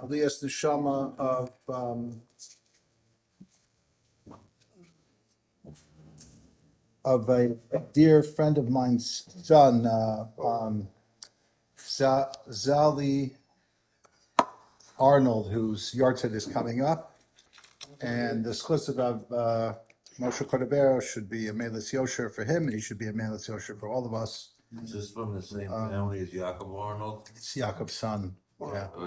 Aliyah's neshama of a dear friend of mine's son, Zali Arnold, whose yahrzeit is coming up, and the schlussif of Moshe Cordovero should be a Melis Yosher for him, and he should be a Melis Yosher for all of us. Is this from the same family as Yaakov Arnold? It's Yaakov's son. Yeah. Oh,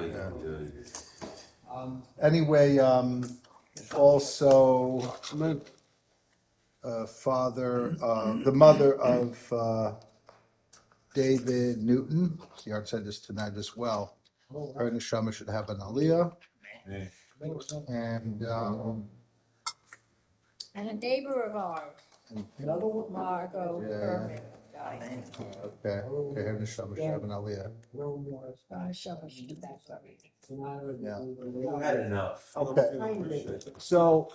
yeah. Anyway, also the mother of David Newton. The art said this tonight as well. Her neshama should have an aliyah, Yeah. and And a neighbor of ours, Margot Yeah. Herman, died. okay, her neshama should have an aliyah. Shabbat Shabbat. Yeah. We had enough. Okay, so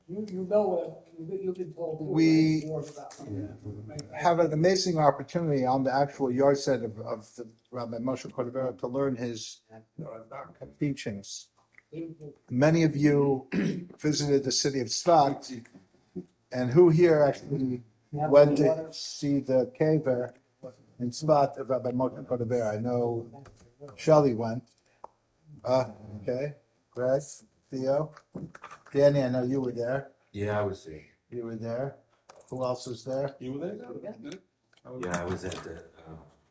You know, you can talk. We have an amazing opportunity on the actual yard set of the Rabbi Moshe Cordovero to learn his teachings. Many of you visited the city of Tzfat, and who here actually went to see the kever in Tzfat of Rabbi Moshe Cordovero? I know Shelley went. Okay, Greg, Theo, Danny, I know you were there. Yeah, I was there. You were there. Who else was there? You were there? Yeah, I was at the.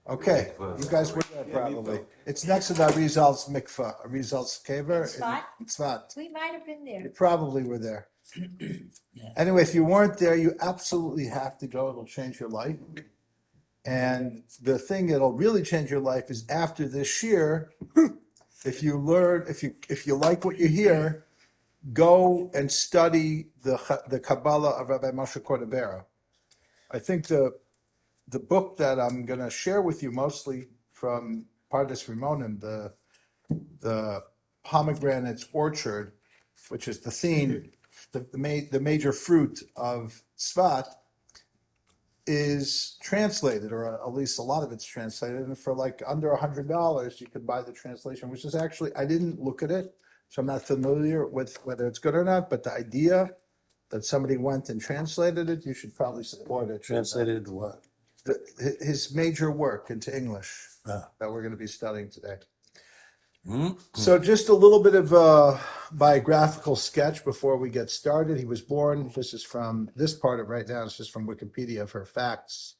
Okay, you guys were there probably. It's next to the Arizal's mikvah, Arizal's kever. Tzfat? in Tzfat. We might have been there. You probably were there. Anyway, if you weren't there, you absolutely have to go. It'll change your life. And the thing that'll really change your life is after this year, if you learn, if you like what you hear, go and study the Kabbalah of Rabbi Moshe Cordovero. I think the book that I'm going to share with you mostly from Pardes Rimonim, the pomegranate's orchard, which is the theme, the major fruit of Tzfat, is translated, or at least a lot of it's translated, and for like under $100 you could buy the translation, which is actually, I didn't look at it, so I'm not familiar with whether it's good or not, but the idea that somebody went and translated it, you should probably support it. Translated what? His major work into English Ah. that we're going to be studying today. Hmm? So just a little bit of a biographical sketch before we get started. He was born, this is from this part of right now, it's just from Wikipedia for facts.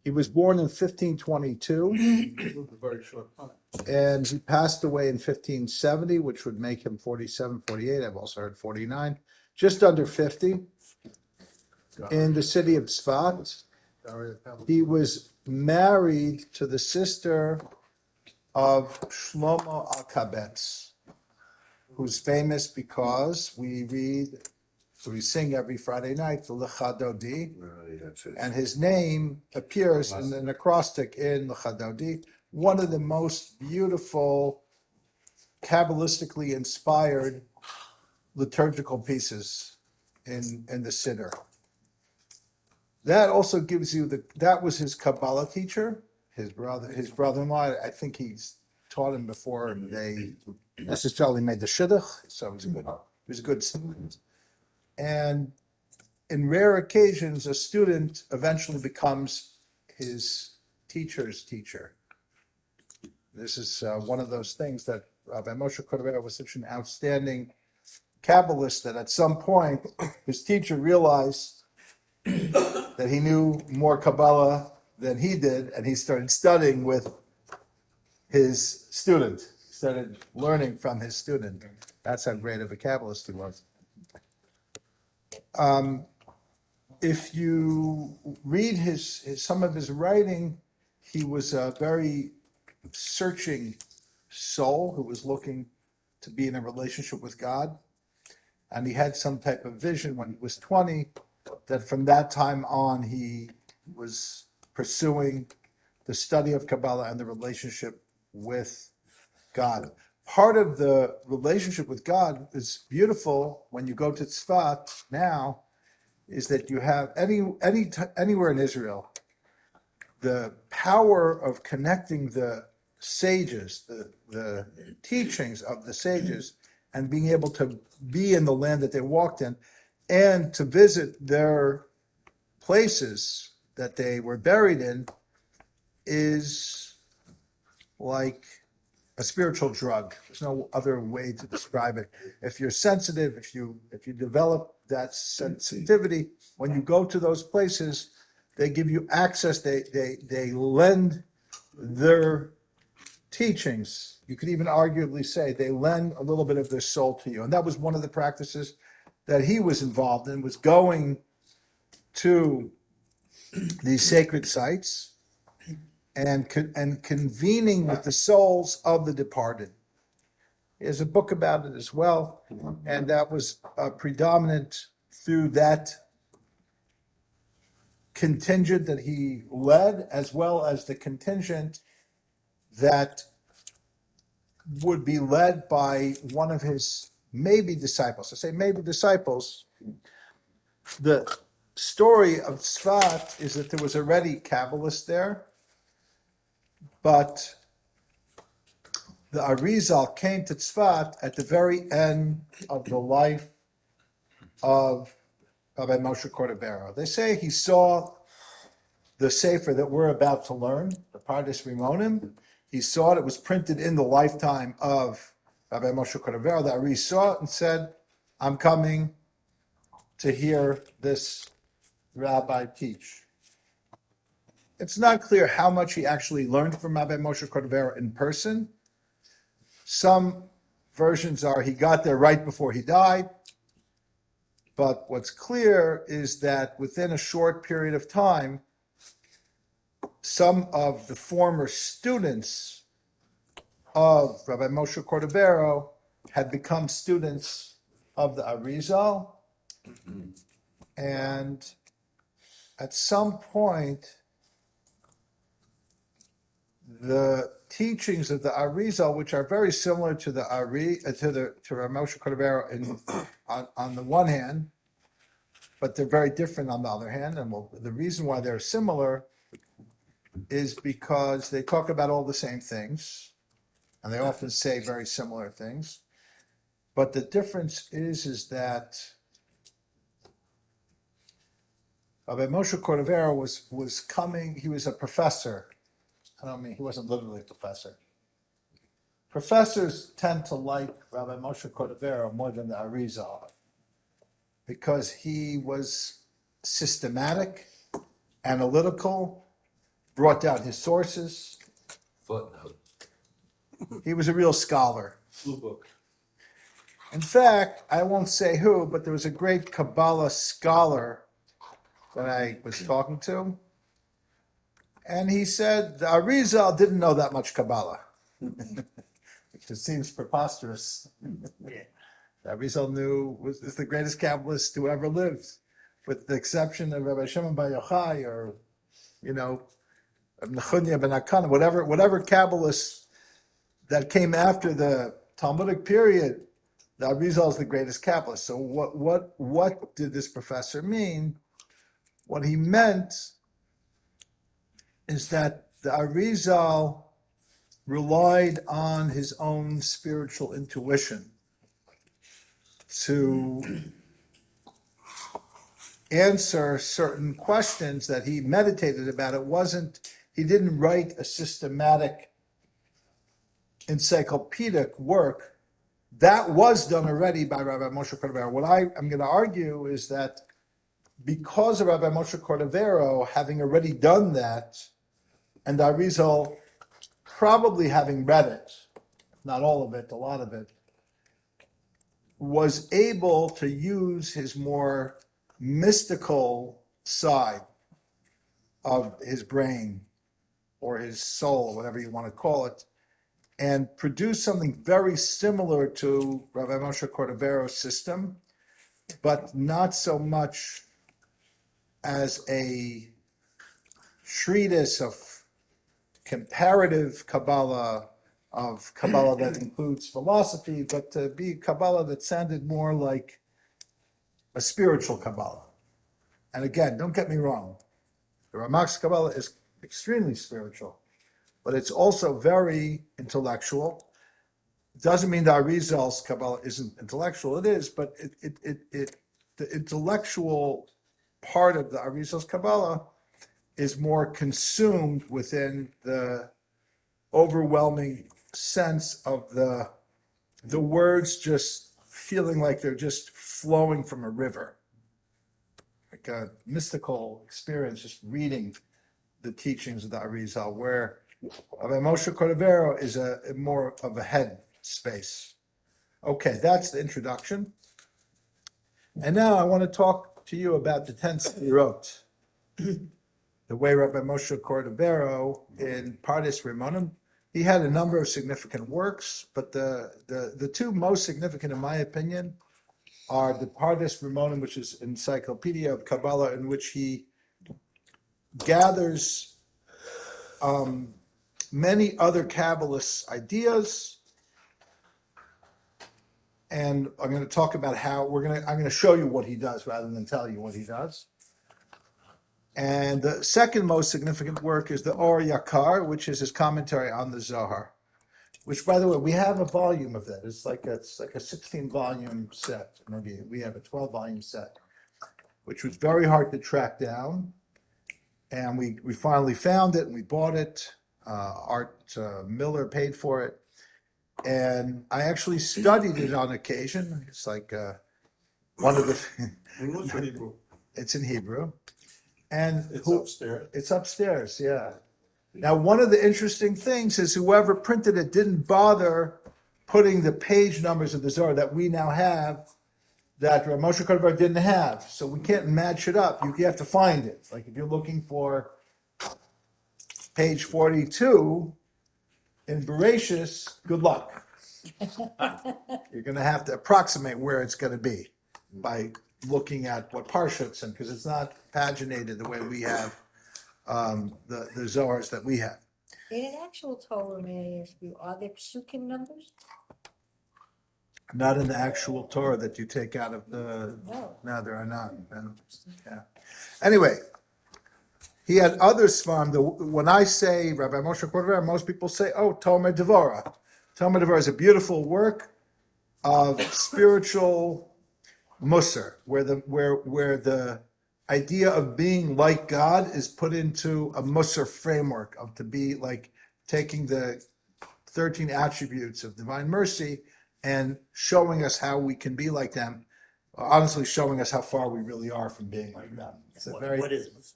He was born in 1522 Very short time. and he passed away in 1570, which would make him 47, 48. I've also heard 49, just under 50, in the city of Tzfat. He was married to the sister of Shlomo Alkabetz, who's famous because we sing every Friday night the Lecha Dodi, and his name appears in an acrostic in Lecha Dodi, one of the most beautiful, Kabbalistically inspired liturgical pieces in the Siddur. That also gives you that was his Kabbalah teacher, his brother-in-law. I think he's taught him before they necessarily made the shidduch, so he was a good student. And in rare occasions, a student eventually becomes his teacher's teacher. This is one of those things that Rabbi Moshe Cordovero was such an outstanding Kabbalist that at some point his teacher realized that he knew more Kabbalah than he did, and he started studying with his student. He started learning from his student. That's how great of a Kabbalist he was. If you read some of his writing, he was a very searching soul who was looking to be in a relationship with God. And he had some type of vision when he was 20, that from that time on, he was pursuing the study of Kabbalah and the relationship with God. Part of the relationship with God is beautiful when you go to Tzfat now, is that you have anywhere in Israel, the power of connecting the sages, the teachings of the sages, and being able to be in the land that they walked in, and to visit their places that they were buried in, is like a spiritual drug. There's no other way to describe it. If you're sensitive, if you develop that sensitivity, when you go to those places, they give you access. They lend their teachings. You could even arguably say they lend a little bit of their soul to you. And that was one of the practices that he was involved in, was going to these sacred sites and convening with the souls of the departed. There's a book about it as well, and that was predominant through that contingent that he led, as well as the contingent that would be led by one of his maybe disciples. I say maybe disciples. The story of Tzfat is that there was already Kabbalists there, but the Arizal came to Tzfat at the very end of the life of Rabbi Moshe Cordovero. They say he saw the sefer that we're about to learn, the Pardes Rimonim. He saw it. It was printed in the lifetime of Rabbi Moshe Cordovero. The Arizal saw it and said, I'm coming to hear this rabbi teach. It's not clear how much he actually learned from Rabbi Moshe Cordovero in person. Some versions are he got there right before he died. But what's clear is that within a short period of time, some of the former students of Rabbi Moshe Cordovero had become students of the Arizal. And at some point, the teachings of the Arizal, which are very similar to the to Rabbi Moshe Cordovero on the one hand, but they're very different on the other hand. And the reason why they're similar is because they talk about all the same things, and they often say very similar things. But the difference is that Rabbi Moshe Cordovero was coming. He was a professor. I don't mean he wasn't literally a professor. Professors tend to like Rabbi Moshe Cordovero more than the Arizal because he was systematic, analytical, brought down his sources. Footnote. He was a real scholar. Blue book. In fact, I won't say who, but there was a great Kabbalah scholar that I was talking to, and he said the Arizal didn't know that much Kabbalah, which seems preposterous. The Arizal is the greatest Kabbalist who ever lived, with the exception of Rabbi Shimon Bar Yochai or, Nechunya ben Akana, whatever Kabbalists that came after the Talmudic period. The Arizal is the greatest Kabbalist. So what did this professor mean? What he meant is that the Arizal relied on his own spiritual intuition to answer certain questions that he meditated about. He didn't write a systematic encyclopedic work. That was done already by Rabbi Moshe Cordovero. What I'm going to argue is that because of Rabbi Moshe Cordovero having already done that, and the Arizal probably having read it, not all of it, a lot of it, was able to use his more mystical side of his brain or his soul, whatever you want to call it, and produce something very similar to Rabbi Moshe Cordovero's system, but not so much as a treatise of comparative Kabbalah, of Kabbalah that includes philosophy, but to be Kabbalah that sounded more like a spiritual Kabbalah. And again, don't get me wrong, the Ramak's Kabbalah is extremely spiritual, but it's also very intellectual. Doesn't mean that Arizal's Kabbalah isn't intellectual. It is, but the intellectual part of the Arizal's Kabbalah is more consumed within the overwhelming sense of the words just feeling like they're just flowing from a river, like a mystical experience, just reading the teachings of the Arizal, where Rabbi Moshe Cordovero is a more of a head space. Okay, that's the introduction. And now I want to talk to you about the 10 sephirot. The way Rabbi Moshe Cordovero in Pardes Rimonim, he had a number of significant works, but the two most significant, in my opinion, are the Pardes Rimonim, which is encyclopedia of Kabbalah, in which he gathers many other Kabbalist ideas. And I'm going to talk about how I'm going to show you what he does rather than tell you what he does. And the second most significant work is the Or Yakar, which is his commentary on the Zohar, which, by the way, we have a volume of that. It's like a 16-volume set. Maybe we have a 12-volume set, which was very hard to track down. And we finally found it and we bought it. Art Miller paid for it. And I actually studied it on occasion. It's like one of the. English or Hebrew? It's in Hebrew. And It's upstairs. it's upstairs, yeah. Now, one of the interesting things is whoever printed it didn't bother putting the page numbers of the Zohar that we now have that Rabbi Moshe Cordovero didn't have. So we can't match it up. You have to find it. Like if you're looking for page 42 in Bereshis, good luck. You're going to have to approximate where it's going to be by looking at what parsha it's in, because it's not paginated the way we have the Zohars that we have. In an actual Torah, may I ask you, are there psukim numbers? Not in the actual Torah that you take out of the. No. There are not. Yeah. Anyway, he had other svarim. When I say Rabbi Moshe Cordovero, most people say, "Oh, Tomer Devorah." Tomer Devorah is a beautiful work of spiritual musar, where the idea of being like God is put into a musar framework of to be like taking the 13 attributes of divine mercy and showing us how we can be like them, honestly showing us how far we really are from being like them. It's a very, What is Musar?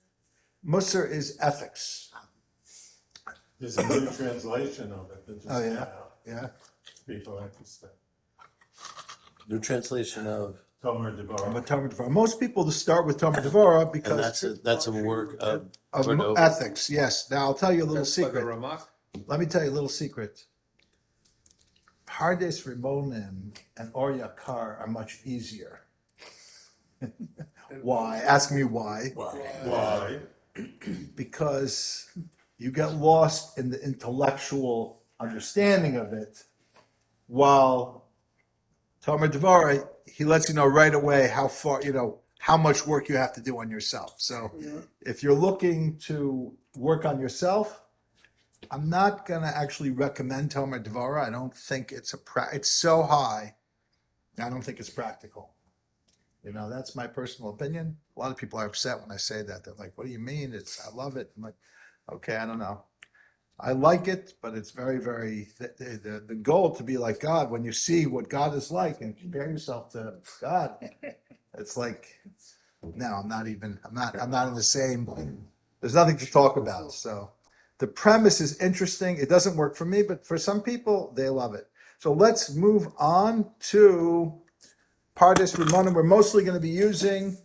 Musar is ethics. There's a new translation of it that just Oh, yeah? came out. Yeah. People interested. New translation of, Tomer Devorah. But Tomer Devorah. Most people start with Tomer Devorah and because that's a work of of Cordovero. ethics. Yes. Now I'll tell you a little secret. Ramak? Let me tell you a little secret. Pardes Rimonim and Or Yakar are much easier. Why? Ask me why. Why? Because you get lost in the intellectual understanding of it, while Tomer Devorah, he lets you know right away how far, how much work you have to do on yourself. So if you're looking to work on yourself, I'm not going to actually recommend Tomer Devorah. I don't think it's it's so high. I don't think it's practical. That's my personal opinion. A lot of people are upset when I say that. They're like, what do you mean? I love it. I'm like, okay, I don't know. I like it, but it's very, very, the goal to be like God, when you see what God is like and compare yourself to God, it's like, no, I'm not in the same, there's nothing to talk about. So the premise is interesting. It doesn't work for me, but for some people, they love it. So let's move on to Pardes Rimonim. We're mostly going to be using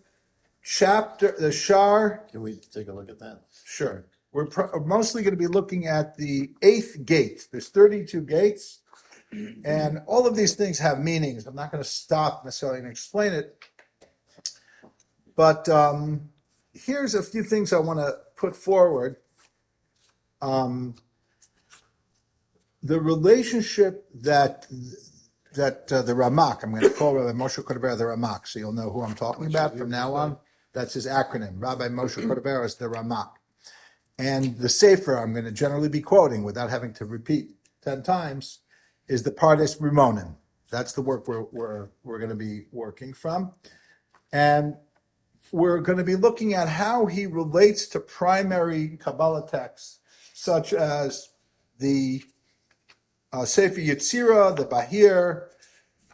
the Shar. Can we take a look at that? Sure. We're mostly going to be looking at the 8th gate. There's 32 gates, and all of these things have meanings. I'm not going to stop necessarily and explain it, but here's a few things I want to put forward. The relationship that the Ramak, I'm going to call Rabbi Moshe Cordovero the Ramak, so you'll know who I'm talking about from now on. That's his acronym. Rabbi Moshe Cordovero is the Ramak. And the sefer I'm going to generally be quoting without having to repeat 10 times is the Pardes Rimonim. That's the work we're going to be working from. And we're going to be looking at how he relates to primary Kabbalah texts, such as the Sefer Yetzirah, the Bahir,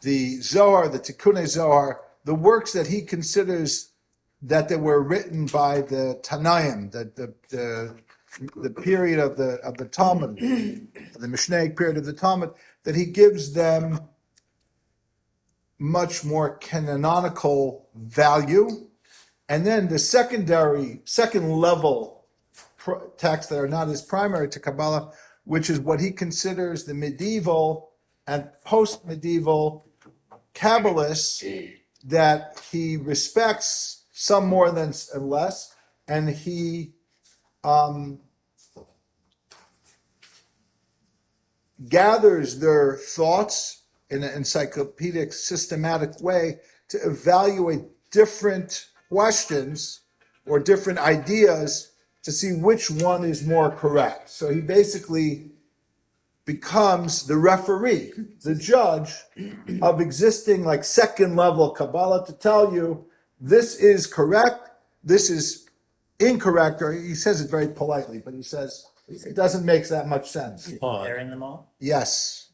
the Zohar, the Tikkunei Zohar, the works that he considers that they were written by the Tanaim, the period of the Talmud, the Mishnaic period of the Talmud, that he gives them much more canonical value. And then the second level texts that are not as primary to Kabbalah, which is what he considers the medieval and post-medieval Kabbalists that he respects, some more than less, and he gathers their thoughts in an encyclopedic, systematic way to evaluate different questions or different ideas to see which one is more correct. So he basically becomes the referee, the judge of existing like second level Kabbalah to tell you this is correct, this is incorrect, or he says it very politely, but he says it doesn't make that much sense. Airing them all? Yes.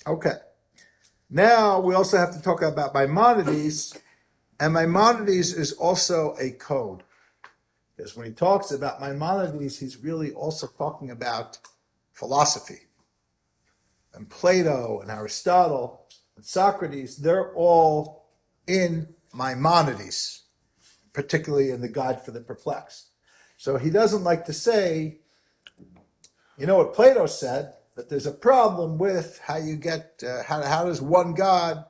Okay. Now we also have to talk about Maimonides, and Maimonides is also a code. Because when he talks about Maimonides, he's really also talking about philosophy. And Plato and Aristotle and Socrates, they're all in Maimonides, particularly in the Guide for the Perplexed. So he doesn't like to say, you know what Plato said, that there's a problem with how you get, how does one God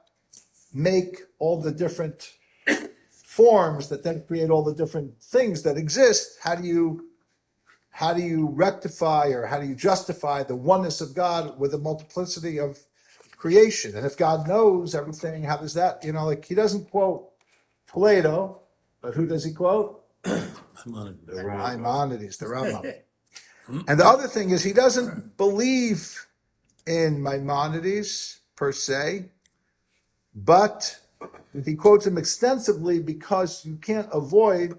make all the different forms that then create all the different things that exist? How do you rectify or how do you justify the oneness of God with a multiplicity of creation? And if God knows everything, how does that, like he doesn't quote Plato, but who does he quote? Maimonides, the Ramak. And the other thing is he doesn't believe in Maimonides per se, but he quotes him extensively because you can't avoid,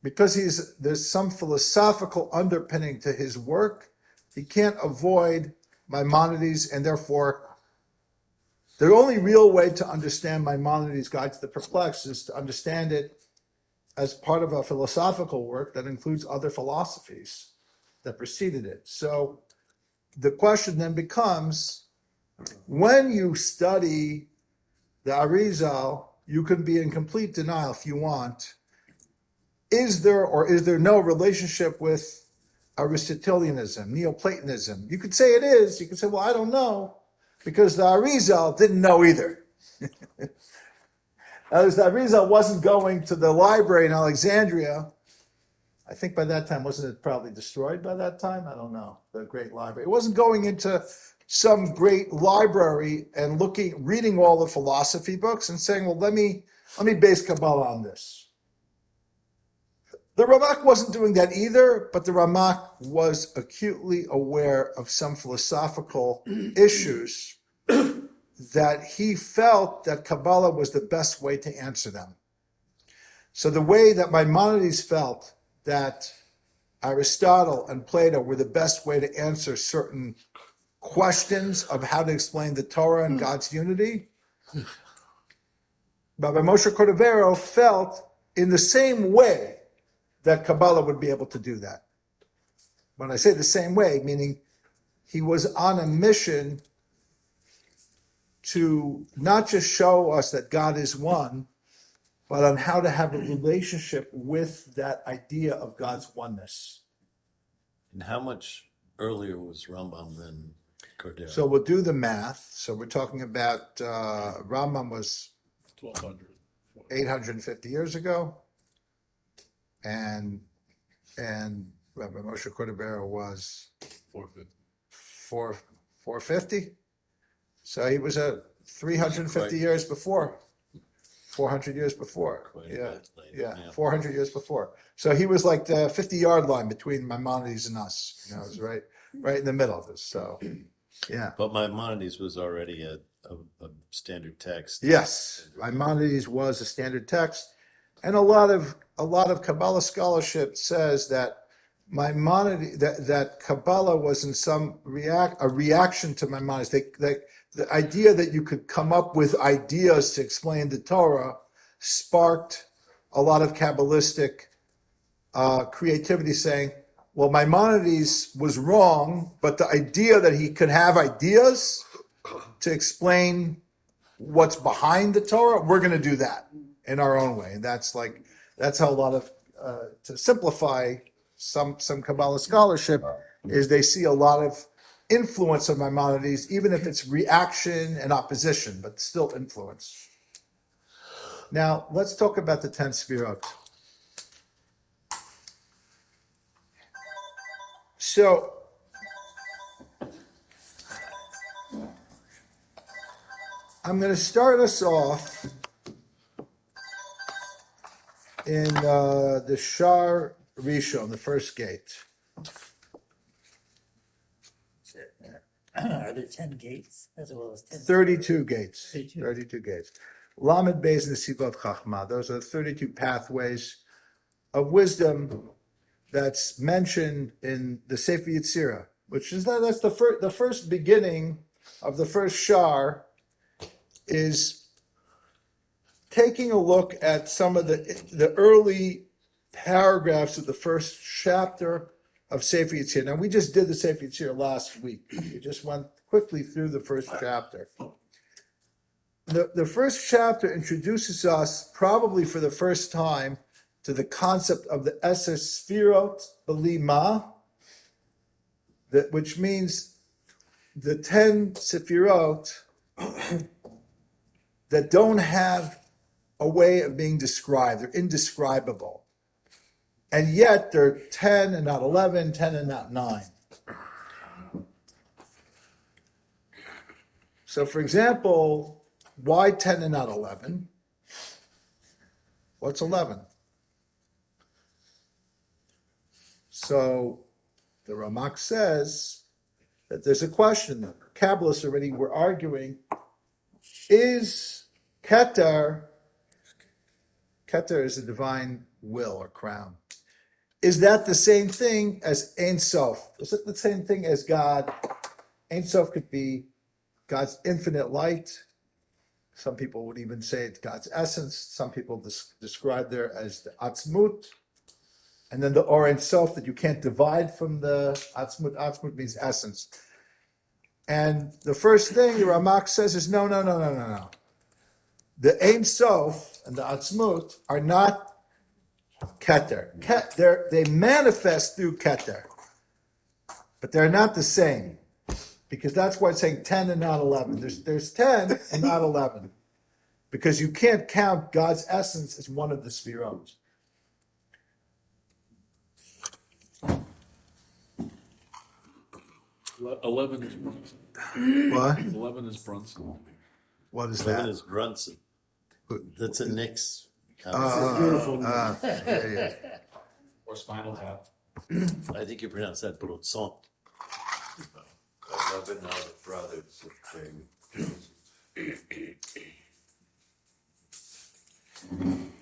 because there's some philosophical underpinning to his work, he can't avoid Maimonides, and therefore the only real way to understand Maimonides' Guide to the Perplexed is to understand it as part of a philosophical work that includes other philosophies that preceded it. So the question then becomes, when you study the Arizal, you can be in complete denial if you want. Is there or is there no relationship with Aristotelianism, Neoplatonism? You could say it is. You could say, well, I don't know, because the Arizal didn't know either. As the Arizal wasn't going to the library in Alexandria. I think by that time, wasn't it probably destroyed by that time? I don't know, the great library. It wasn't going into some great library and reading all the philosophy books and saying, well, let me base Kabbalah on this. The Ramak wasn't doing that either, but the Ramak was acutely aware of some philosophical issues that he felt that Kabbalah was the best way to answer them. So the way that Maimonides felt that Aristotle and Plato were the best way to answer certain questions of how to explain the Torah and God's unity, Rabbi Moshe Cordovero felt in the same way that Kabbalah would be able to do that. When I say the same way, meaning he was on a mission to not just show us that God is one, but on how to have a relationship with that idea of God's oneness. And how much earlier was Rambam than Cordero? So we'll do the math. So we're talking about Rambam was 850 years ago, and Rabbi Moshe Cordovero was 450. So he was 350 years before. 400 years before. Quite a Yeah, bit later, yeah, 400 years before. So he was like the 50-yard line between Maimonides and us. You know, it was right in the middle of this. So, yeah. But Maimonides was already a standard text. Yes, Maimonides was a standard text, and a lot of Kabbalah scholarship says that Maimonides that Kabbalah was in some reaction to Maimonides. The idea that you could come up with ideas to explain the Torah sparked a lot of Kabbalistic creativity, saying, well, Maimonides was wrong, but the idea that he could have ideas to explain what's behind the Torah, we're going to do that in our own way. And that's how a lot of, to simplify some Kabbalah scholarship, is they see a lot of influence of Maimonides, even if it's reaction and opposition, but still influence. Now, let's talk about the 10 sephirot. So, I'm going to start us off in the Shar Rishon, the first gate. Are there 10 gates as well as 10? 32 gates. 32. 32 gates. Lamed Beis Nesivot Chachma. Those are 32 pathways of wisdom that's mentioned in the Sefer Yetzirah, which is that's the first beginning of the first Shar, is taking a look at some of the early paragraphs of the first chapter of Sefer Yetzirah. Now, we just did the Sefer Yetzirah last week. We just went quickly through the first chapter. The first chapter introduces us, probably for the first time, to the concept of the Eser Sephirot B'Lima, which means the 10 Sephirot that don't have a way of being described. They're indescribable. And yet they're 10 and not 11, 10 and not 9. So, for example, why 10 and not 11? What's 11? So the Ramak says that there's a question. Kabbalists already were arguing, is Keter is a divine will or crown. Is that the same thing as Ein Sof? Is it the same thing as God? Ein Sof could be God's infinite light. Some people would even say it's God's essence. Some people describe there as the Atzmut. And then the Or Ein Sof that you can't divide from the Atzmut. Atzmut means essence. And the first thing the Ramak says is no. The Ein Sof and the Atzmut are not Keter. They manifest through Keter, but they're not the same, because that's why it's saying 10 and not 11. There's 10 and not 11, because you can't count God's essence as one of the sephirot. Eleven is Brunson. What? 11 is Brunson. What is That that? is Brunson. That's a Knicks Beautiful. Yeah. Or Spinal Tap. I think you pronounce that Brunson. 11 are the brothers of Joseph.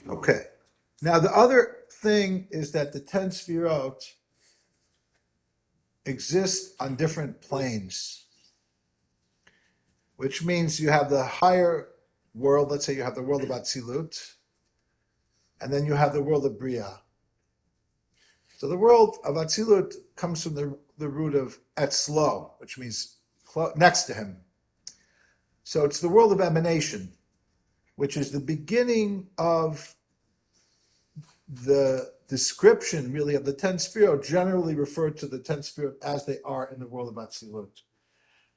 Okay. Now the other thing is that the 10 sephirot exist on different planes, which means you have the higher world. Let's say you have the world of Atzilut, and then you have the world of Bria. So the world of Atzilut comes from the root of Etzlo, which means next to him. So it's the world of emanation, which is the beginning of the description, really, of the 10 sephirot, generally referred to the 10 sephirot as they are in the world of Atzilut.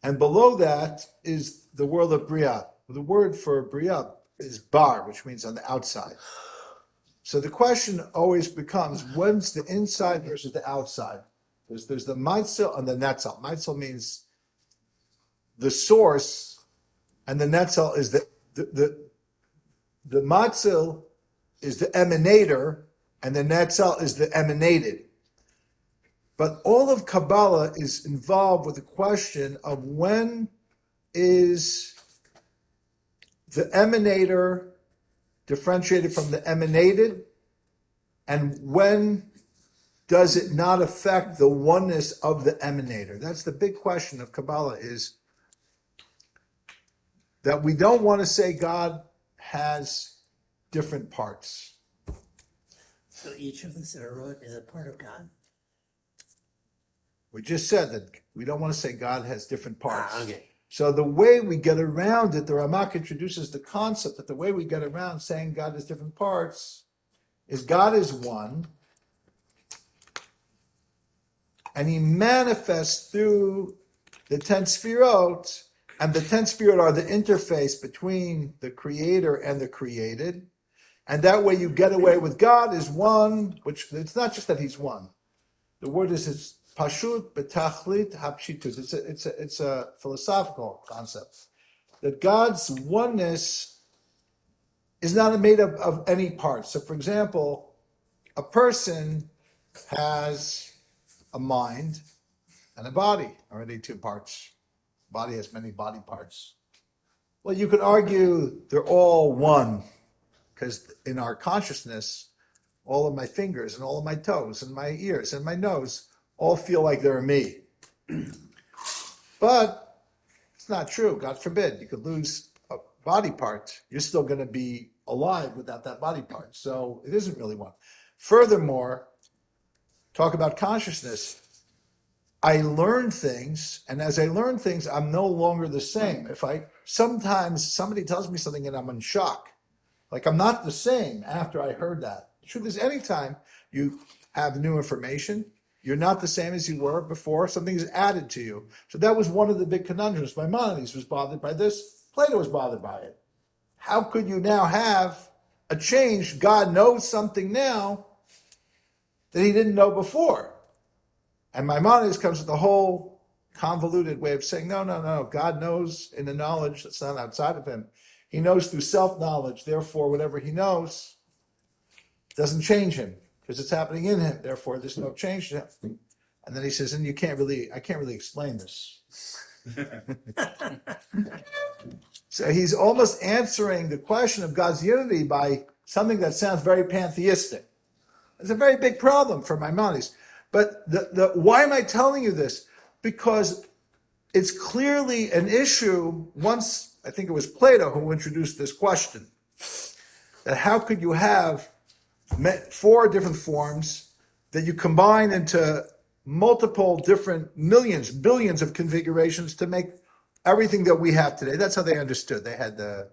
And below that is the world of Bria. The word for Bria is bar, which means on the outside. So the question always becomes, when's the inside versus the outside? There's the Maitzel and the Netzel. Maitzel means the source, and the Netzel is the matzil is the emanator, and the netzal is the emanated. But all of Kabbalah is involved with the question of when is the emanator differentiated from the emanated, and when does it not affect the oneness of the emanator? That's the big question of Kabbalah, is that we don't want to say God has different parts. So each of the sephirot is a part of God. We just said that we don't want to say God has different parts. Okay. So the way we get around it, the Ramak introduces the concept that the way we get around saying God has different parts is God is one, and he manifests through the 10 sephirot, and the 10 sephirot are the interface between the creator and the created, and that way you get away with God is one, which it's not just that he's one. The word is it's pashut betachlit hapshitus. It's a philosophical concept that God's oneness is not made up of any parts. So, for example, a person has a mind and a body, already two parts. Body has many body parts. Well, you could argue they're all one, because in our consciousness, all of my fingers and all of my toes and my ears and my nose all feel like they're me. But it's not true. God forbid. You could lose a body part. You're still going to be alive without that body part. So it isn't really one. Furthermore, talk about consciousness. I learn things, and as I learn things, I'm no longer the same. Sometimes somebody tells me something and I'm in shock. Like I'm not the same after I heard that. The truth is, anytime you have new information, you're not the same as you were before. Something is added to you. So that was one of the big conundrums. Maimonides was bothered by this. Plato was bothered by it. How could you now have a change? God knows something now that he didn't know before. And Maimonides comes with a whole convoluted way of saying, no. God knows in the knowledge that's not outside of him. He knows through self-knowledge. Therefore, whatever he knows doesn't change him because it's happening in him. Therefore, there's no change to him. And then he says, and I can't really explain this. So he's almost answering the question of God's unity by something that sounds very pantheistic. It's a very big problem for Maimonides. But why am I telling you this? Because it's clearly an issue. Once, I think it was Plato who introduced this question, that how could you have four different forms that you combine into multiple different millions, billions of configurations to make everything that we have today. That's how they understood. They had the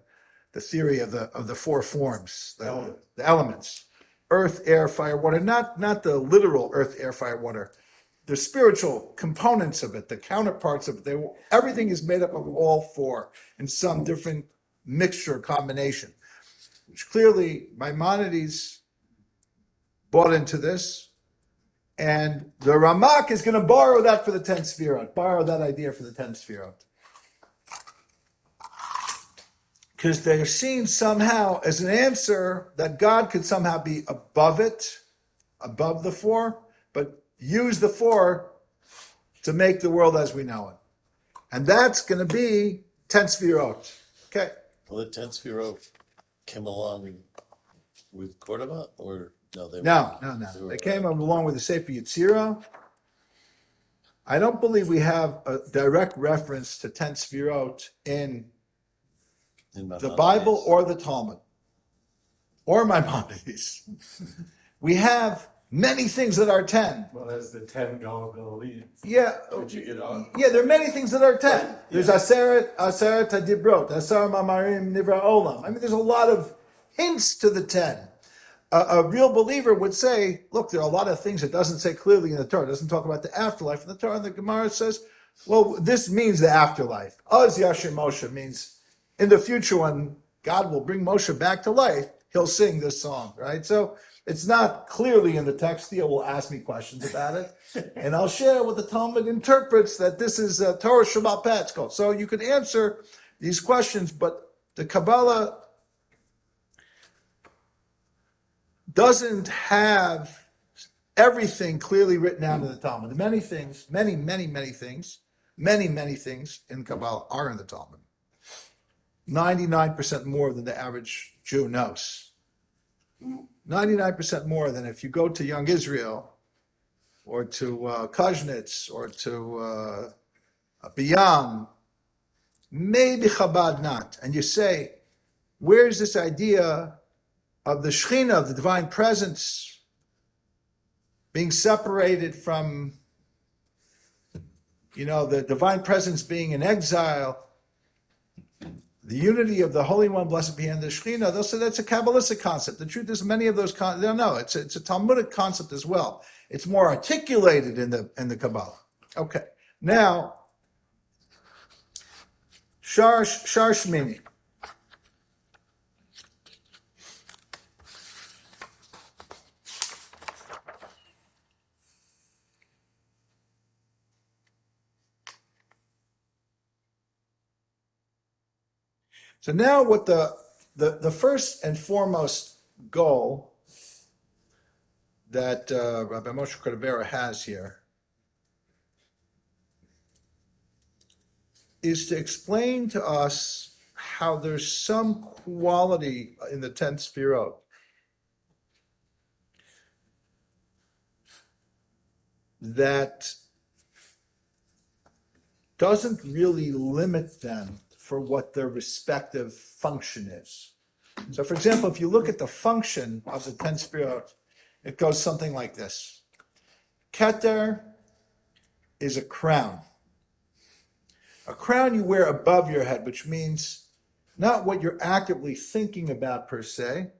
theory of the four forms, the elements. Earth, air, fire, water, not the literal earth, air, fire, water. The spiritual components of it, the counterparts of it, everything is made up of all four in some different mixture combination, which clearly Maimonides bought into this, and the Ramak is going to borrow that for the 10 sephirot, borrow that idea for the 10 sephirot. Because they're seen somehow as an answer that God could somehow be above it, above the four, but use the four to make the world as we know it. And that's going to be 10 sephirot. Okay. Well, the 10 sephirot came along with Cordova, or no? They came along with the Sefer Yetzirah. I don't believe we have a direct reference to 10 sephirot in the Bible or the Talmud or Maimonides. We have many things that are 10. Well, there's the 10 Kabbalalists. Yeah, Did you get on? yeah, there are many things that are 10. There's Aseret Hadibrot, Asar Mamarim Nivra Olam. I mean, there's a lot of hints to the 10. A real believer would say, look, there are a lot of things it doesn't say clearly in the Torah. It doesn't talk about the afterlife in the Torah. And the Gemara says, well, this means the afterlife. Az Yashir Moshe means in the future when God will bring Moshe back to life, he'll sing this song, right? So it's not clearly in the text. Theo will ask me questions about it, and I'll share what the Talmud interprets that this is Torah Shabbat Peh, it's called. So you can answer these questions, but the Kabbalah doesn't have everything clearly written out in the Talmud. Many things, many things in Kabbalah are in the Talmud. 99% more than the average Jew knows. 99% more than if you go to Young Israel or to Kuznets or to Biyam, maybe Chabad not. And you say, where's this idea of the Shekhinah, of the divine presence, being separated from, the divine presence being in exile, the unity of the Holy One, blessed be He, and the Shekhinah? They'll say that's a Kabbalistic concept. The truth is, many of those concepts, no, it's a Talmudic concept as well. It's more articulated in the Kabbalah. Okay, now, Shar Shmini. So now what the first and foremost goal that Rabbi Moshe Cordovero has here is to explain to us how there's some quality in the 10 sephirot that doesn't really limit them for what their respective function is. So, for example, if you look at the function of the 10 sephirot, it goes something like this. Keter is a crown. A crown you wear above your head, which means not what you're actively thinking about per se,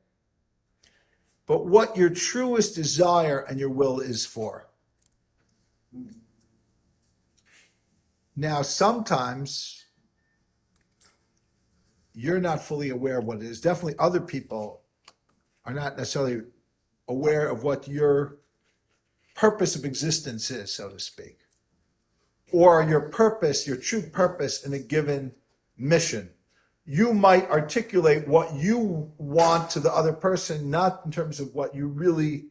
but what your truest desire and your will is for. Now, sometimes you're not fully aware of what it is. Definitely other people are not necessarily aware of what your purpose of existence is, so to speak, or your purpose, your true purpose in a given mission. You might articulate what you want to the other person, not in terms of what you really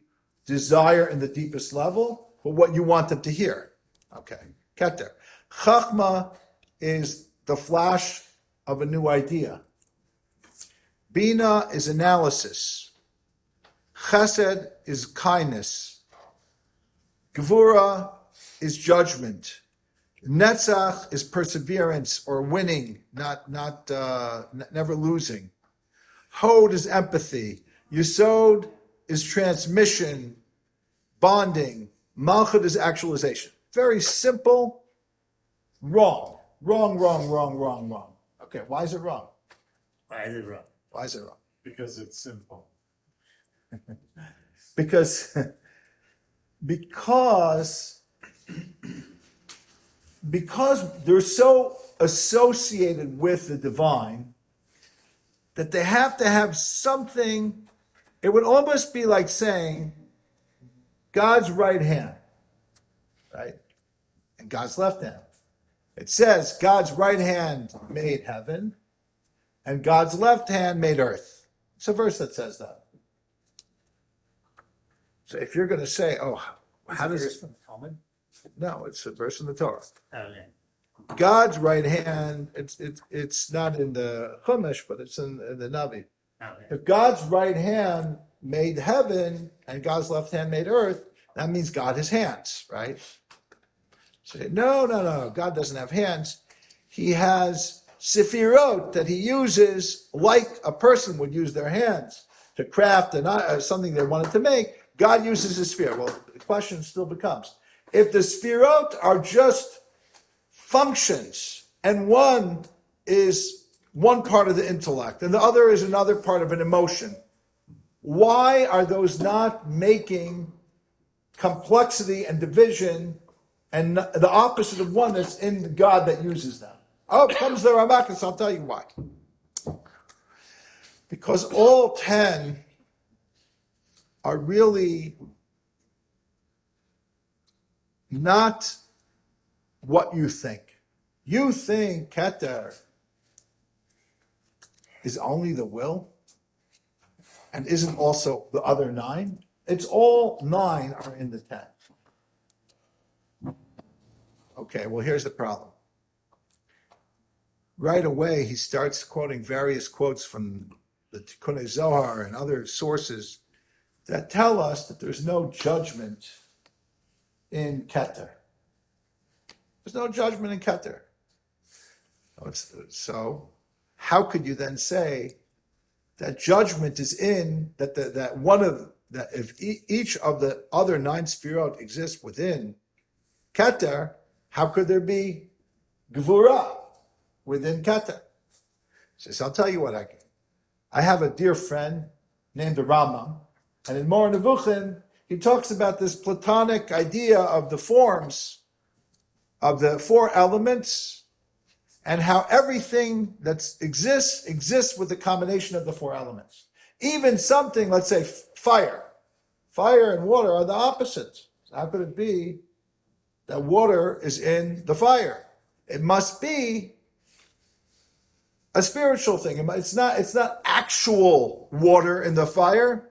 desire in the deepest level, but what you want them to hear. Okay, Keter. Chachma is the flash of a new idea. Bina is analysis. Chesed is kindness. Devorah is judgment. Netzach is perseverance or winning, never losing. Hod is empathy. Yesod is transmission, bonding. Malchut is actualization. Very simple. Wrong. Okay, why is it wrong? Why is it wrong? Why is it wrong? Because it's simple. Because they're so associated with the divine that they have to have something. It would almost be like saying God's right hand, right? And God's left hand. It says God's right hand made heaven and God's left hand made earth. It's a verse that says that. So if you're going to say, how does it? From the Talmud? No, it's a verse in the Torah. Okay. God's right hand, it's not in the Chumash, but it's in the Navi. Okay. If God's right hand made heaven and God's left hand made earth, that means God has hands, right? So no, God doesn't have hands. He has sephirot that he uses like a person would use their hands to craft something they wanted to make. God uses a sphere. Well, the question still becomes, if the sephirot are just functions and one is one part of the intellect and the other is another part of an emotion, why are those not making complexity and division and the opposite of oneness in God that uses them? Oh, comes the Ramak, and I'll tell you why. Because all 10 are really not what you think. You think Keter is only the will, and isn't also the other 9. It's all 9 are in the 10. Okay, well, here's the problem. Right away, he starts quoting various quotes from the Tikkun Zohar and other sources that tell us that there's no judgment in Keter. There's no judgment in Keter. So, how could you then say that judgment is in that if each of the other 9 sephirot exists within Keter, how could there be Devorah within Keter? He says, I'll tell you what I have a dear friend named Ramak, and in Moreh Nevuchim, he talks about this Platonic idea of the forms, of the 4 elements, and how everything that exists with the combination of the 4 elements. Even something, let's say fire. Fire and water are the opposites. So how could it be that water is in the fire? It must be a spiritual thing. It's not actual water in the fire.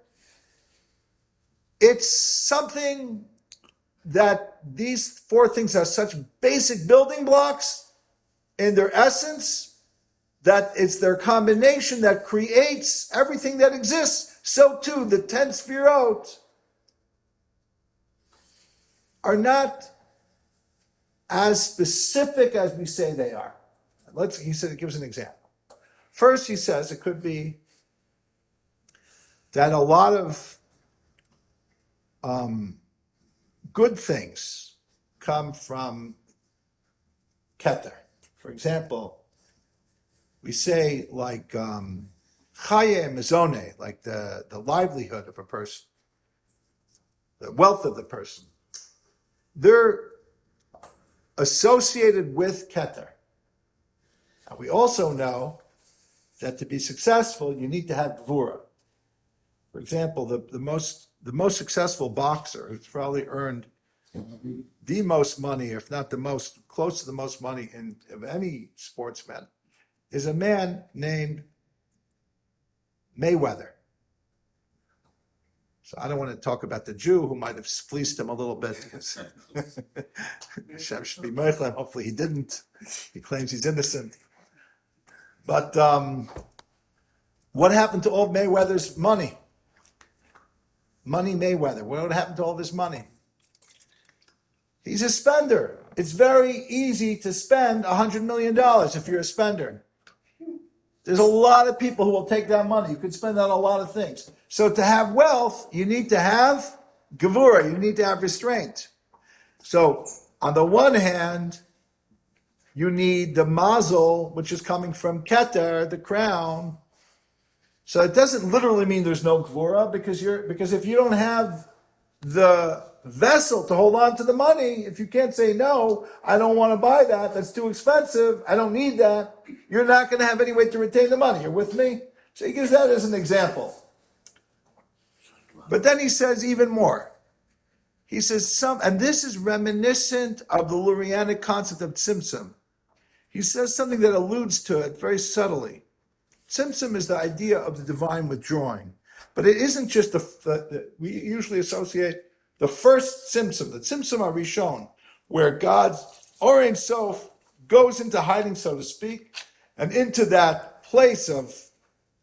It's something that these 4 things are such basic building blocks in their essence that it's their combination that creates everything that exists. So too, the 10 sephirot are not as specific as we say they are. He gives an example. First, he says it could be that a lot of good things come from Keter. For example, we say like chaye mezone, like the livelihood of a person, the wealth of the person. They're associated with Keter. And we also know that to be successful, you need to have Devorah. For example, the most successful boxer, who's probably earned the most money, if not the most, close to the most money of any sportsman, is a man named Mayweather. So I don't want to talk about the Jew who might have fleeced him a little bit. Hashem should be meichel. Hopefully he didn't. He claims he's innocent. But what happened to all Mayweather's money? Money Mayweather. What happened to all of his money? He's a spender. It's very easy to spend $100 million if you're a spender. There's a lot of people who will take that money. You could spend that on a lot of things. So to have wealth, you need to have gevurah. You need to have restraint. So on the one hand, you need the mazel, which is coming from Keter, the crown. So it doesn't literally mean there's no gevurah, because if you don't have the vessel to hold on to the money, if you can't say no, I don't want to buy that, that's too expensive, I don't need that, you're not going to have any way to retain the money. You're with me? So he gives that as an example. But then he says even more. He says and this is reminiscent of the Lurianic concept of tzimtzum. He says something that alludes to it very subtly. Tzimtzum is the idea of the divine withdrawing. But it isn't just we usually associate the first tzimtzum, the tzimtzum harishon, where God's Or Ein Sof goes into hiding, so to speak, and into that place of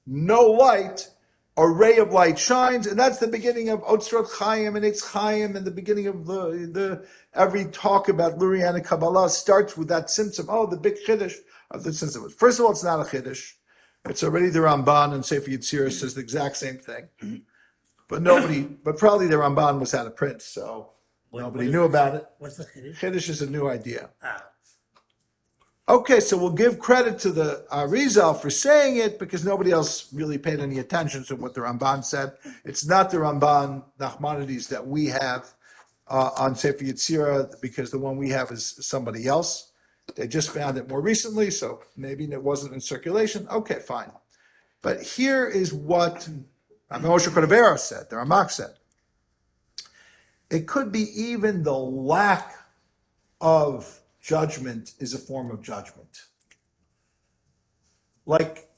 no light, a ray of light shines, and that's the beginning of Otzrot Chaim and Eitz Chaim, and the beginning of the every talk about Lurianic Kabbalah starts with that tzimtzum. Oh, the big chiddush of the tzimtzum. First of all, it's not a chiddush. It's already the Ramban and Sefer Yetzirah says the exact same thing. But probably the Ramban was out of print, so nobody knew about it. What's the Kiddush? Kiddush is a new idea. Okay, so we'll give credit to the Arizal for saying it because nobody else really paid any attention to what the Ramban said. It's not the Ramban Maimonides that we have on Sefer Yetzirah, because the one we have is somebody else. They just found it more recently, so maybe it wasn't in circulation. Okay, fine. But here is what Rabbi Moshe Cordovero said, the Ramak said. It could be even the lack of judgment is a form of judgment. Like,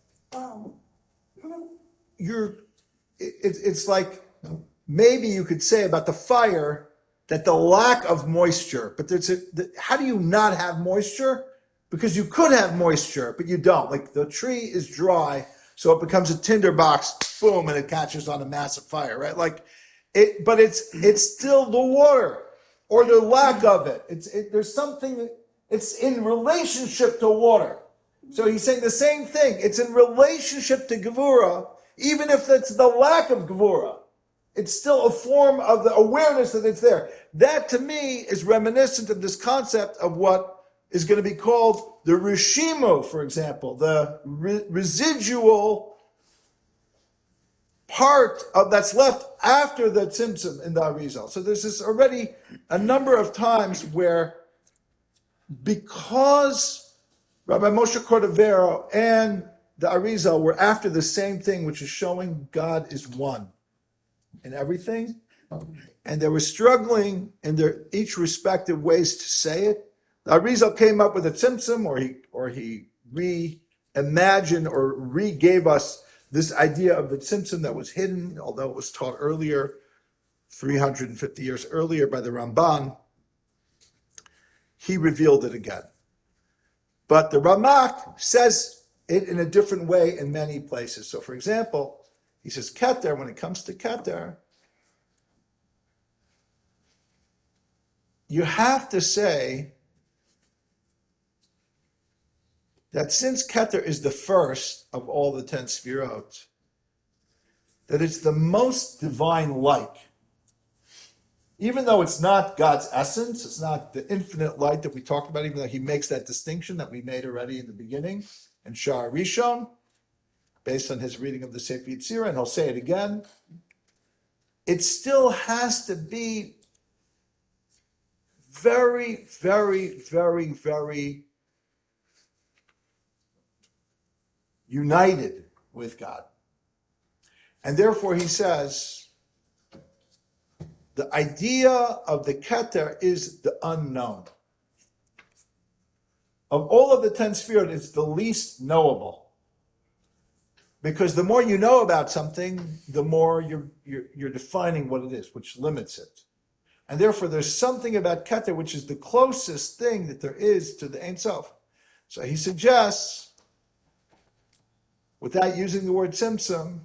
it's like maybe you could say about the fire that the lack of moisture, but how do you not have moisture? Because you could have moisture, but you don't. Like the tree is dry, so it becomes a tinderbox, boom, and it catches on a massive fire, right? Like but it's still the water or the lack of it. There's something, it's in relationship to water. So he's saying the same thing. It's in relationship to Devorah, even if it's the lack of Devorah. It's still a form of the awareness that it's there. That to me is reminiscent of this concept of what is going to be called the Rishimo, for example, the residual part of that's left after the Tzimtzum in the Arizal. So there's this already a number of times where, because Rabbi Moshe Cordovero and the Arizal were after the same thing, which is showing God is one in everything, and they were struggling in their each respective ways to say it. The Arizal came up with a Tzimtzum, or he reimagined or re-gave us this idea of the Tzimtzum that was hidden, although it was taught earlier, 350 years earlier by the Ramban. He revealed it again. But the Ramak says it in a different way in many places. So for example, he says Keter, when it comes to Keter, you have to say that since Keter is the first of all the 10 sephirot, that it's the most divine-like. Even though it's not God's essence, it's not the infinite light that we talked about, even though he makes that distinction that we made already in the beginning, in Sha'ar Rishon, based on his reading of the Sefer Yetzirah, and he'll say it again. It still has to be very, very, very, very united with God. And therefore he says, the idea of the Keter is the unknown. Of all of the 10 sephirot, it's the least knowable. Because the more you know about something, the more you're defining what it is, which limits it. And therefore there's something about Keter which is the closest thing that there is to the Ein Sof. So he suggests, without using the word Tzimtzum,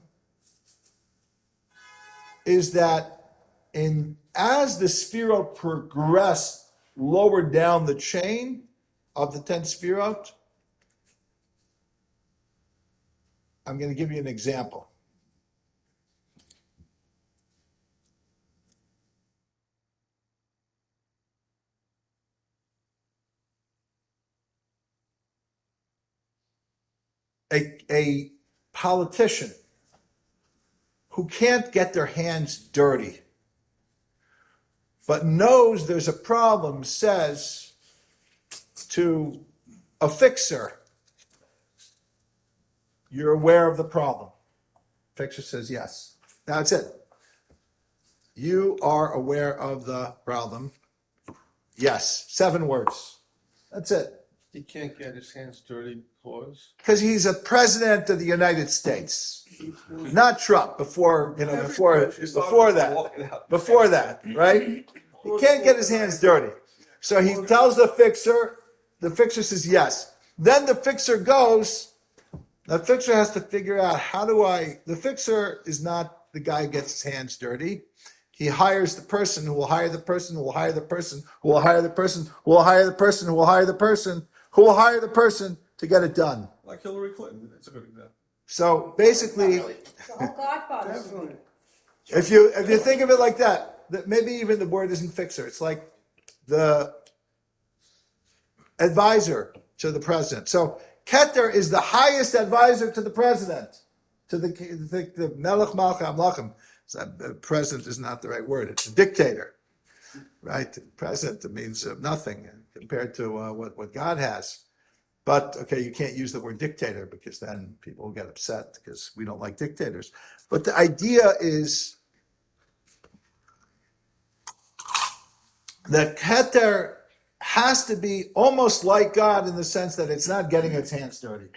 is that as the sephirot progress lower down the chain of the 10 sephirot, I'm going to give you an example. A politician who can't get their hands dirty, but knows there's a problem, says to a fixer, you're aware of the problem. Fixer says yes. That's it. You are aware of the problem. Yes. 7 words. That's it. He can't get his hands dirty because Because he's a president of the United States, not Trump. Before that, right? He can't get his hands dirty, so he tells the fixer. The fixer says yes. Then the fixer goes. The fixer has to figure out the fixer is not the guy who gets his hands dirty. He hires the person who will hire the person who will hire the person who will hire the person who will hire the person who will hire the person who will hire the person to get it done. like Hillary Clinton, it's a good example. So basically, The whole Godfather. Definitely. if you think of it like that maybe even the word isn't fixer. It's like the advisor to the president. So Keter is the highest advisor to the president, to the Melech Malchei Amlachim. President is not the right word. It's a dictator, right? President means nothing compared to what God has. But, okay, you can't use the word dictator because then people will get upset because we don't like dictators. But the idea is that Keter has to be almost like God in the sense that it's not getting its hands dirty.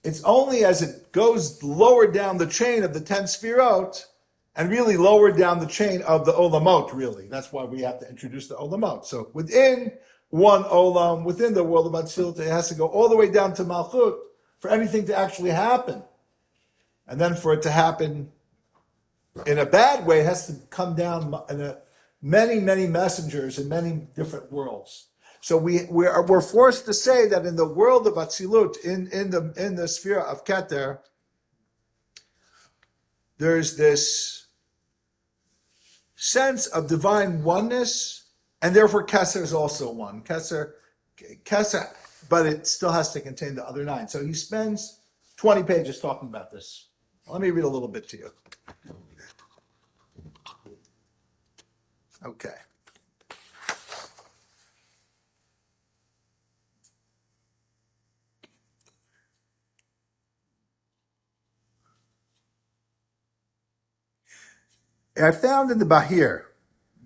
it's only as it goes lower down the chain of the 10 sephirot and really lower down the chain of the olamot, really. That's why we have to introduce the olamot. So within one olam, within the world of Atzilut, it has to go all the way down to Malchut for anything to actually happen. And then for it to happen in a bad way, it has to come down in many, many messengers in many different worlds. So we're forced to say that in the world of Atzilut, in the sphere of Keter, there's this sense of divine oneness, and therefore Keser is also one. Keser, but it still has to contain the other 9. So he spends 20 pages talking about this. Let me read a little bit to you. Okay. I found in the Bahir,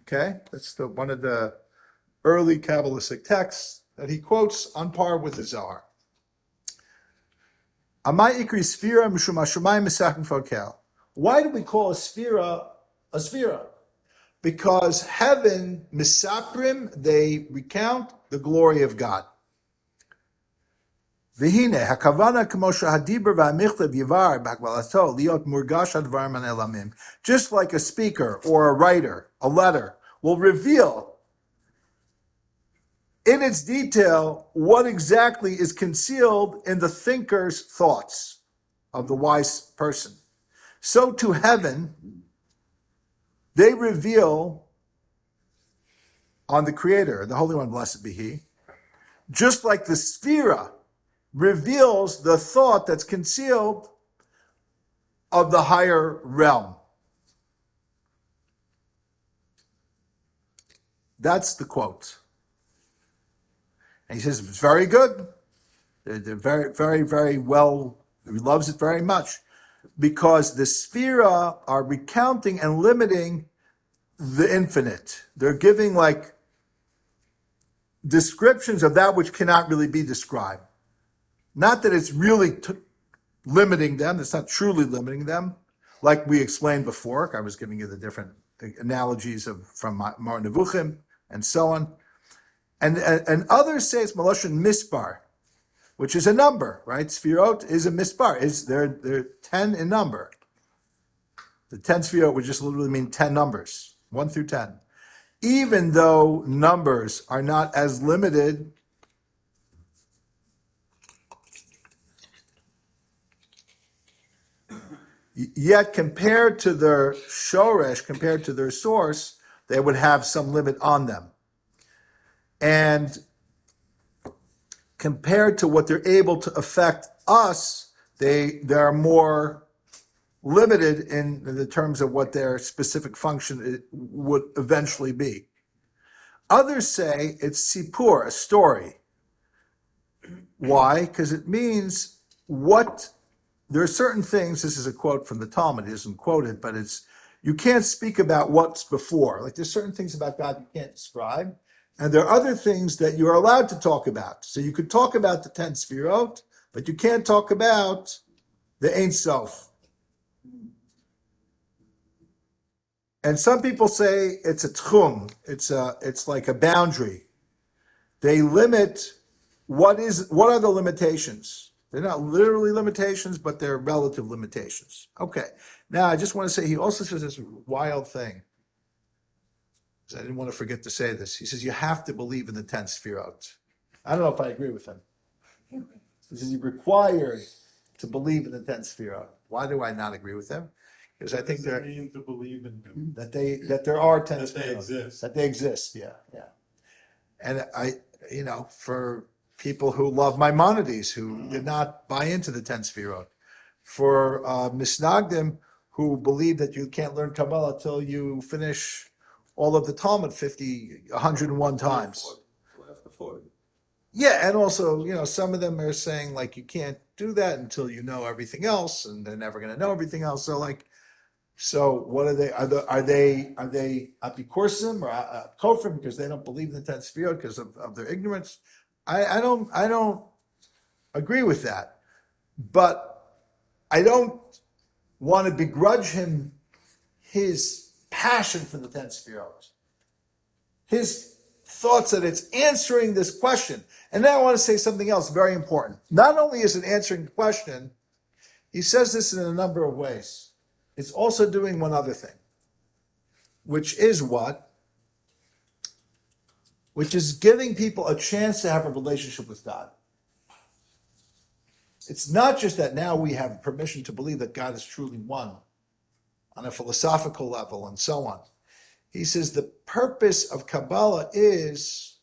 okay, that's one of the early Kabbalistic texts that he quotes on par with the Zohar. Amai ikri sphira mishum hashamayim misachim fokel. Why do we call a sphira a sphira? Because heaven, misaprim, they recount the glory of God. V'hine, hakavana k'mo shehadibur v'hamichlev yivar b'hakbalato liot murgash hadvarim hanelamim. Just like a speaker or a writer, a letter, will reveal in its detail what exactly is concealed in the thinker's thoughts of the wise person. So to heaven, they reveal on the Creator, the Holy One, blessed be He, just like the sphira reveals the thought that's concealed of the higher realm. That's the quote. And he says, it's very good. They're very, very, very well, he loves it very much. Because the sphira are recounting and limiting the infinite. They're giving like descriptions of that which cannot really be described. Not that it's really limiting them, it's not truly limiting them. Like we explained before, I was giving you the different analogies from Mar Nevuchim and so on. And others say it's Maloshin Mispar, which is a number, right? Sephirot is a mispar. They're 10 in number. The 10 sephirot would just literally mean 10 numbers, 1 through 10. Even though numbers are not as limited yet compared to their shoresh, compared to their source, they would have some limit on them. And compared to what they're able to affect us, they're more limited in the terms of what their specific function would eventually be. Others say it's sipur, a story. Why? Because it means there are certain things, this is a quote from the Talmud, it isn't quoted, but you can't speak about what's before. Like there's certain things about God you can't describe. And there are other things that you're allowed to talk about. So you could talk about the 10 sephirot, but you can't talk about the Ein Sof. And some people say it's a tchum. It's like a boundary. They limit what are the limitations. They're not literally limitations, but they're relative limitations. Okay. Now I just want to say he also says this wild thing. I didn't want to forget to say this. He says you have to believe in the 10 sephirot. I don't know if I agree with him. He says you're required to believe in the 10 sephirot. Why do I not agree with him? Because I think Does it mean to believe in them? that there are 10 That they sephirot. exist. That they exist, yeah. And for people who love Maimonides, who did not buy into the 10 sephirot, for Misnagdim, who believe that you can't learn Kabbalah till you finish all of the Talmud 101 times. After 40. Yeah, and also, some of them are saying like you can't do that until you know everything else, and they're never going to know everything else. So what are they? Are they apikorsim or kofrim because they don't believe in the 10 sephirot because of their ignorance? I don't agree with that. but I don't want to begrudge him his passion for the 10 sephirot. His thoughts that it's answering this question. And now I want to say something else very important. Not only is it answering the question, he says this in a number of ways. It's also doing one other thing, which is what? Which is giving people a chance to have a relationship with God. It's not just that now we have permission to believe that God is truly one on a philosophical level and so on. He says the purpose of Kabbalah is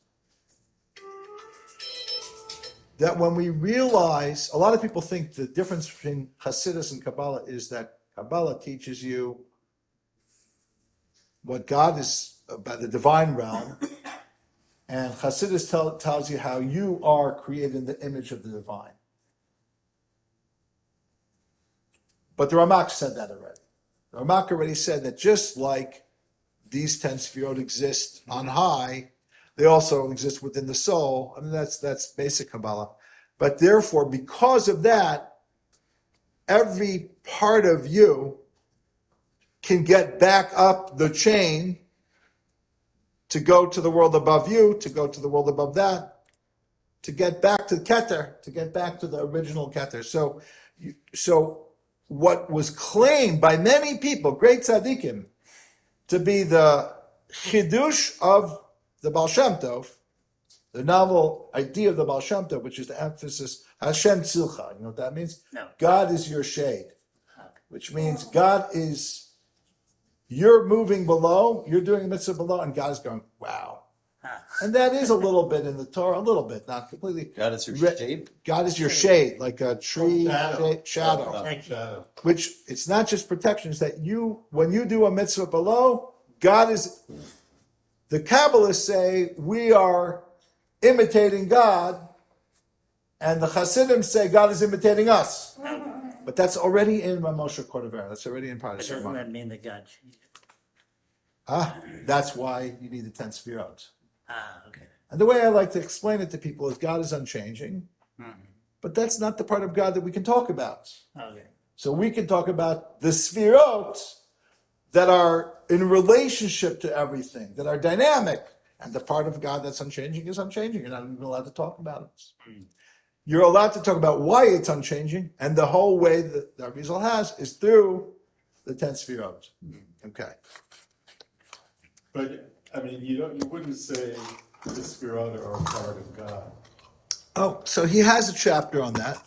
that when we realize, a lot of people think the difference between Hasidus and Kabbalah is that Kabbalah teaches you what God is about the divine realm, and Hasidus tells you how you are created in the image of the divine. But the Ramak said that already. The Ramak already said that just like these 10 sephirot exist on high, they also exist within the soul. I mean, that's basic Kabbalah. But therefore, because of that, every part of you can get back up the chain to go to the world above you, to go to the world above that, to get back to the Keter, to get back to the original Keter. So what was claimed by many people, great tzaddikim, to be the chidush of the Baal Shem Tov, the novel idea of the Baal Shem Tov, which is the emphasis, Hashem Tzilcha. You know what that means? No. God is your shade, which means God is, you're moving below, you're doing a mitzvah below, and God is going, wow. And that is a little bit in the Torah, a little bit, not completely. God is your shade? God is your shade, like a tree Shadow. shadow. Thank you. Shadow. Which it's not just protection, it's that you, when you do a mitzvah below, God is, the Kabbalists say we are imitating God, and the Hasidim say God is imitating us. But that's already in Rabbi Moshe Cordovero, that's already in But Pardes doesn't Rimonim. that mean that God changed? That's why you need the 10 sephirot. Okay. And the way I like to explain it to people is God is unchanging, but that's not the part of God that we can talk about. Okay. So we can talk about the sephirot that are in relationship to everything, that are dynamic. And the part of God that's unchanging is unchanging. You're not even allowed to talk about it. You're allowed to talk about why it's unchanging, and the whole way that the Arizal has is through the 10 sephirot. Okay. But, I mean, you wouldn't say the sephirot are a part of God. Oh, so he has a chapter on that.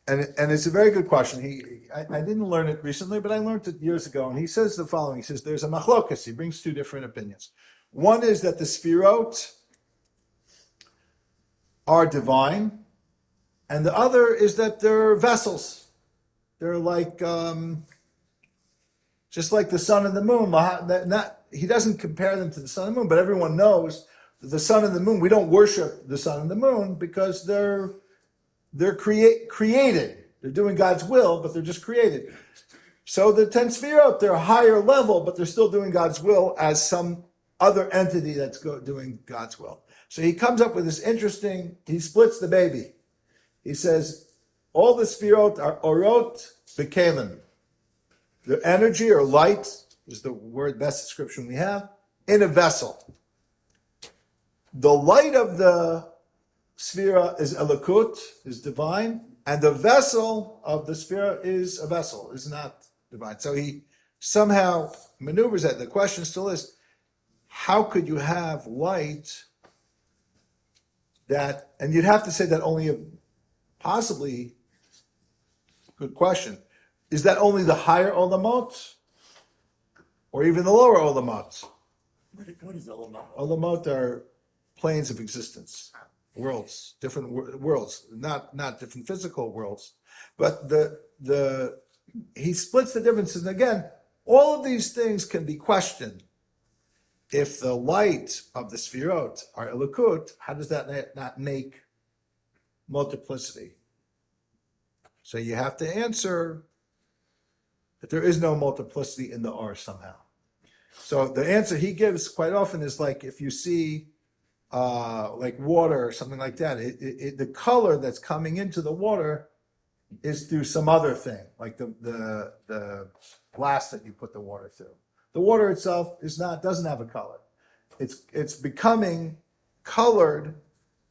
And it's a very good question. I didn't learn it recently, but I learned it years ago. And he says the following. He says there's a machlokas. He brings two different opinions. One is that the sephirot are divine, and the other is that they're vessels. They're like, just like the sun and the moon. He doesn't compare them to the sun and the moon, but everyone knows that the sun and the moon, we don't worship the sun and the moon because they're created. They're doing God's will, but they're just created. So the 10 sephirot, they're a higher level, but they're still doing God's will as some other entity that's doing God's will. So he comes up with this interesting, he splits the baby. He says, all the sephirot are orot b'kelim. The energy or light is the word, best description we have, in a vessel. The light of the Sphira is elokut, is divine, and the vessel of the Sphira is a vessel, is not divine. So he somehow maneuvers that. The question still is, how could you have light that, and you'd have to say that only possibly, good question, is that only the higher olamot, or even the lower olamot? What is Olamot? Olamot are planes of existence. Worlds, different worlds, not different physical worlds, but he splits the differences. And again, all of these things can be questioned. If the light of the sephirot are elokut, how does that not make multiplicity? So you have to answer that there is no multiplicity in the R somehow. So the answer he gives quite often is like if you see like water or something like that, the color that's coming into the water is through some other thing, like the glass that you put the water through. The water itself doesn't have a color. It's becoming colored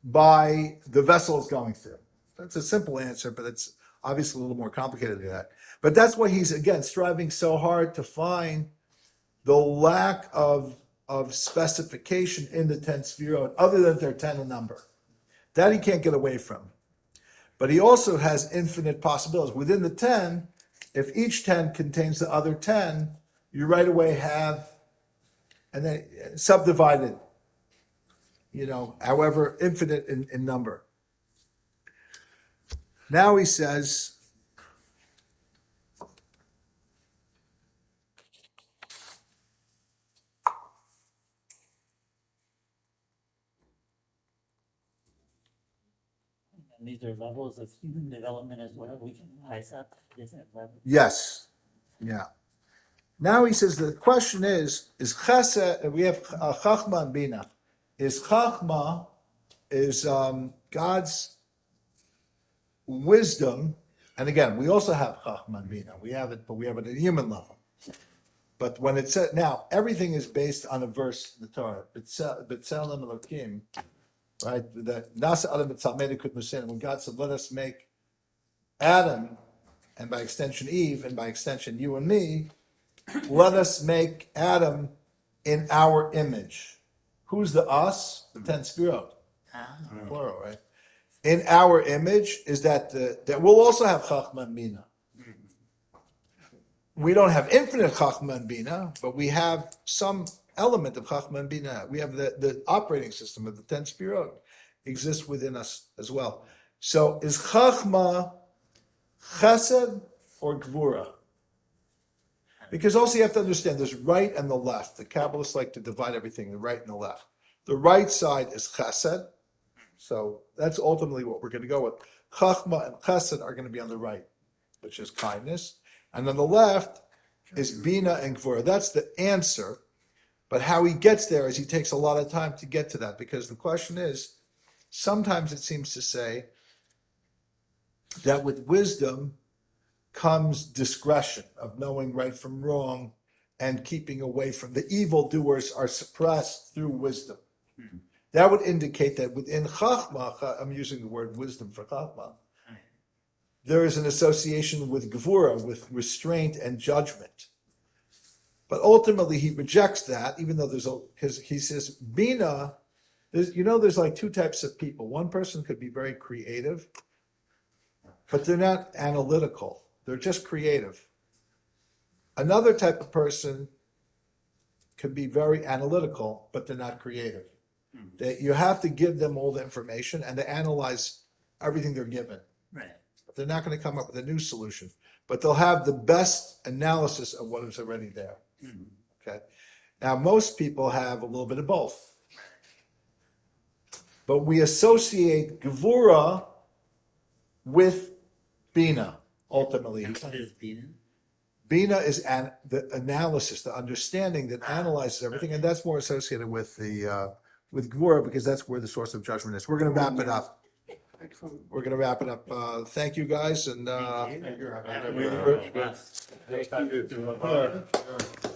by the vessel it's going through. That's a simple answer, but it's obviously a little more complicated than that. But that's why he's, again, striving so hard to find the lack of specification in the 10 sephirot, other than they're 10 in number. That he can't get away from. But he also has infinite possibilities. Within the 10, if each 10 contains the other 10, you right away have, and then subdivided, however infinite in number. Now he says, And these are levels of human development as well. We can rise up to different levels. yes, yeah. Now he says the question is chesed, we have chachma and bina. Is chachma, God's wisdom, and again, we also have chachma and bina. We have it, but we have it at a human level. But when it said, now, everything is based on a verse in the Torah. B'tselem Elokim, right? That Nasa Adam B'tsalmei Kud Musin. When God said, let us make Adam, and by extension Eve, and by extension you and me, let us make Adam in our image. Who's the us? The 10 sephirot. Plural, right? In our image is that we'll also have Chachma and Bina. We don't have infinite Chachma and Bina, but we have some element of Chachma and Bina. We have the operating system of the 10 sephirot exists within us as well. So is Chachma Chesed or Gvura? Because also you have to understand there's right and the left. The Kabbalists like to divide everything, the right and the left. The right side is Chesed. So that's ultimately what we're going to go with. Chachma and Chesed are going to be on the right, which is kindness. And on the left is Bina and Gvura. That's the answer. But how he gets there is he takes a lot of time to get to that, because the question is, sometimes it seems to say that with wisdom comes discretion of knowing right from wrong and keeping away from the evildoers are suppressed through wisdom. That would indicate that within Chachma, I'm using the word wisdom for Chachma, there is an association with Gevura, with restraint and judgment. But ultimately he rejects that, even though because he says, Bina, there's like two types of people. One person could be very creative, but they're not analytical. They're just creative. Another type of person can be very analytical, but they're not creative. You have to give them all the information and to analyze everything they're given. Right. But they're not going to come up with a new solution, but they'll have the best analysis of what is already there. Okay. Now, most people have a little bit of both, but we associate Gevura with Bina. Ultimately, What is Bina? Bina is the analysis, the understanding that analyzes everything, and that's more associated with the with Gevura, because that's where the source of judgment is. We're going to wrap it up. Thank you, guys, and Thank you. Thank you.